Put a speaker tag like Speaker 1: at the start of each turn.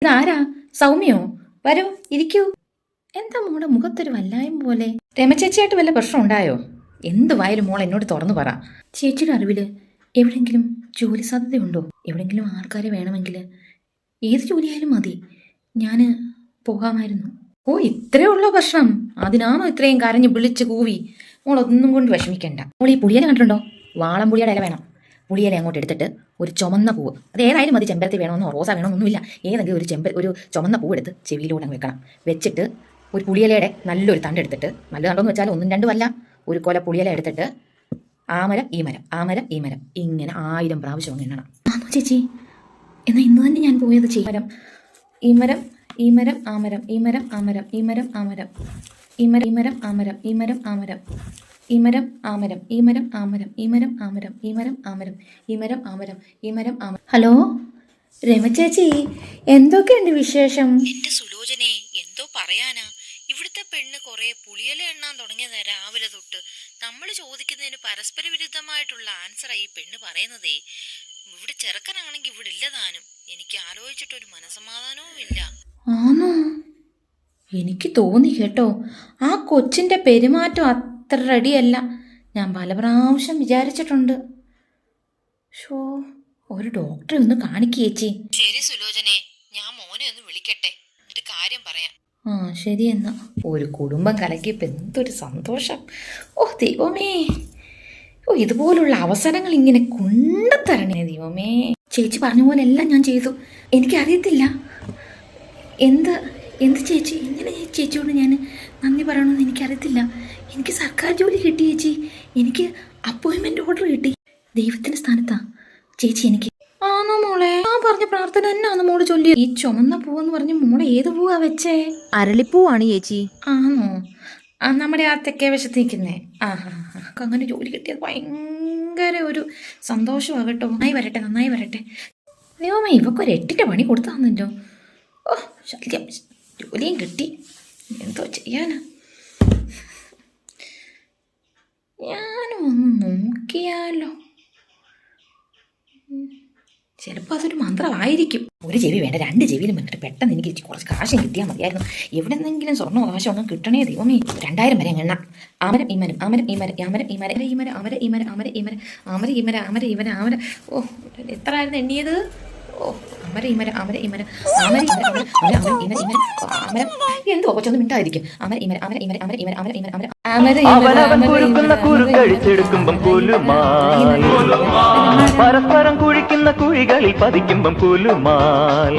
Speaker 1: ഇതാരാ? സൗമ്യോ? വരൂ, ഇരിക്കൂ. എന്താ മോളുടെ മുഖത്തൊരു വല്ലായ്മ പോലെ? രമചേച്ചിയായിട്ട് വല്ല പ്രശ്നം ഉണ്ടായോ? എന്തുവായാലും മോൾ എന്നോട് തുറന്നു പറ. ചേച്ചിയുടെ അറിവിൽ എവിടെയെങ്കിലും ജോലി സാധ്യതയുണ്ടോ? എവിടെയെങ്കിലും ആൾക്കാരെ വേണമെങ്കിൽ ഏത് ജോലിയായാലും മതി, ഞാൻ പോകാമായിരുന്നു. ഓ, ഇത്രേ ഉള്ളോ പ്രശ്നം? അതിനാണോ ഇത്രയും കരഞ്ഞ് വിളിച്ച് കൂവി? മോൾ ഒന്നും കൊണ്ട് വിഷമിക്കണ്ട. മോൾ ഈ പുളിയില കണ്ടിട്ടുണ്ടോ? വാളംപുളിയുടെ ഇല വേണം. പുളിയില അങ്ങോട്ട് എടുത്തിട്ട് ഒരു ചുമന്ന പൂവ്, അത് ഏതായാലും മതി, ചെമ്പരത്തി വേണമെന്നോ റോസ വേണമെന്നൊന്നുമില്ല, ഏതെങ്കിലും ഒരു ചുമന്ന പൂവ് എടുത്ത് ചെവിയിലൂടെ വെക്കണം. വെച്ചിട്ട് ഒരു പുളിയിലയുടെ നല്ലൊരു തണ്ടെടുത്തിട്ട്, നല്ല തണ്ടെന്ന് വെച്ചാൽ ഒന്നും രണ്ടും അല്ല, ഒരു കൊല പുളിയില എടുത്തിട്ട് ആമരം ഈ മരം, ആമരം ഈ മരം, ഇങ്ങനെ 1000 പ്രാവശ്യം എണ്ണണം. ആണോ ചേച്ചി? എന്നാൽ ഇന്ന് തന്നെ ഞാൻ പോയത് ചെയ്യാം. ഈ മരം ഈ മരം ആമരം, ഈ മരം ആമരം, ഈ മരം ആമരം, ഈ മരം ആമരം, ഈ മരം ആമരം, ഈ മരം ആമരം, ഈ മരം ആമരം, ഈ മരം ആമരം, ഈ മരം ആമരം, ഈ മരം ആമരം, ഈ മരം ആമരം. ഹലോ രമചേച്ചി, എന്തൊക്കെയുണ്ട് വിശേഷം?
Speaker 2: എന്റെ സുലോചനെ, എന്തോ പറയാനാ. ഇവിടുത്തെ പെണ്ണ് കുറെ പുളിയില എണ്ണാൻ തുടങ്ങിയതാ രാവിലെ തൊട്ട്. നമ്മൾ ചോദിക്കുന്നതിന് പരസ്പര വിരുദ്ധമായിട്ടുള്ള ആൻസറാ ഈ പെണ്ണ് പറയുന്നതേ. ഇവിടെ ചെറുക്കനാണെങ്കിൽ ഇവിടെ ഇല്ലതാനും. എനിക്ക് ആലോചിച്ചിട്ടൊരു മനസമാധാനവും ഇല്ല.
Speaker 1: ആണോ? എനിക്ക് തോന്നി കേട്ടോ, ആ കൊച്ചിന്റെ പെരുമാറ്റം അത്ര റെഡിയല്ല. ഞാൻ പല പ്രാവശ്യം വിചാരിച്ചിട്ടുണ്ട്. ഷോ, ഒരു ഡോക്ടറെ ഒന്ന് കാണിക്കേച്ചി.
Speaker 2: ശരി സുലോചനെ, ഞാൻ മോനെ ഒന്ന് വിളിക്കട്ടെ, എന്നിട്ട് കാര്യം പറയാം.
Speaker 1: ആ ശരി എന്നാ. ഒരു കുടുംബം കലക്കിയപ്പോൾ എന്തൊരു സന്തോഷം. ഓ ദൈവമേ, ഓ ഇതുപോലുള്ള അവസരങ്ങൾ ഇങ്ങനെ കൊണ്ടുതരണേ ദൈവമേ. ചേച്ചി പറഞ്ഞ പോലെ എല്ലാം ഞാൻ ചെയ്തു. എനിക്കറിയത്തില്ല എന്ത് ചേച്ചി, ഇങ്ങനെ ചേച്ചിയോട് ഞാൻ നന്ദി പറയണമെന്ന് എനിക്കറിയത്തില്ല. എനിക്ക് സർക്കാർ ജോലി കിട്ടി ചേച്ചി, എനിക്ക് അപ്പോയിൻമെൻ്റ് ഓർഡർ കിട്ടി. ദൈവത്തിൻ്റെ സ്ഥാനത്താ ചേച്ചി എനിക്ക്. ആണോ മോളെ? ആ പറഞ്ഞ പ്രാർത്ഥന എന്നാണ് മോള് ചൊല്ലി. ഈ ചുമന്ന പൂവെന്ന് പറഞ്ഞ് മോളെ ഏത് പൂവാ വെച്ചേ?
Speaker 3: അരളിപ്പൂവാണ് ചേച്ചി.
Speaker 1: ആണോ? ആ നമ്മുടെ ആ തെക്കേ വശത്ത് നിൽക്കുന്നേ. അങ്ങനെ ജോലി കിട്ടിയത് ഭയങ്കര ഒരു സന്തോഷമാണ് കേട്ടോ. നന്നായി വരട്ടെ. ദൈവമേ, ഇവക്കൊരു 8ന്റെ പണി കൊടുത്താന്നല്ലോ. ഓ ശല്യം, ജോലിയും കിട്ടി. എന്തോ ചെയ്യാനാ? ഞാനും ഒന്ന് നോക്കിയാലോ. ചിലപ്പോൾ അതൊരു മന്ത്രമായിരിക്കും. ഒരു ചെവി വേണ്ട, 2 ചെവിയിലും വന്നിട്ട് പെട്ടെന്ന് എനിക്ക് കുറച്ച് കാശം കിട്ടിയാൽ മതിയായിരുന്നു. എവിടെന്നെങ്കിലും സ്വർണ്ണ അവകാശം ഒന്നും കിട്ടണേ ദൈവമേ. 2000 വരെ എണ്ണ. ആമരം ഈ മരം, ആമരം ഈ മരം, ആമരം ഈ മരം, ഈ മരം ആമര ഈ മരം, ആമര ഈ മരം, ആമര ഈ മരം, ആമര ഈ മരം, ആമര. ഓ എത്ര ആയിരുന്നു എണ്ണിയത്? ഓ ആമര ഈ മരം, ആമര ഈ മരം, ആമര ഈ മരം, ആമര ഈ മരം, ആമരം. എന്തോ കൊച്ചൊന്നും മിണ്ടായിരിക്കും. ആമര ഈ മരം, ആമര ഈ മരം, ആമര ഈ മരം, ആമര ഈ മരം, ആമര
Speaker 4: പരസ്പരം കുഴിക്കുന്ന കുഴികളിൽ പതിക്കുമ്പം കുലുമാൽ.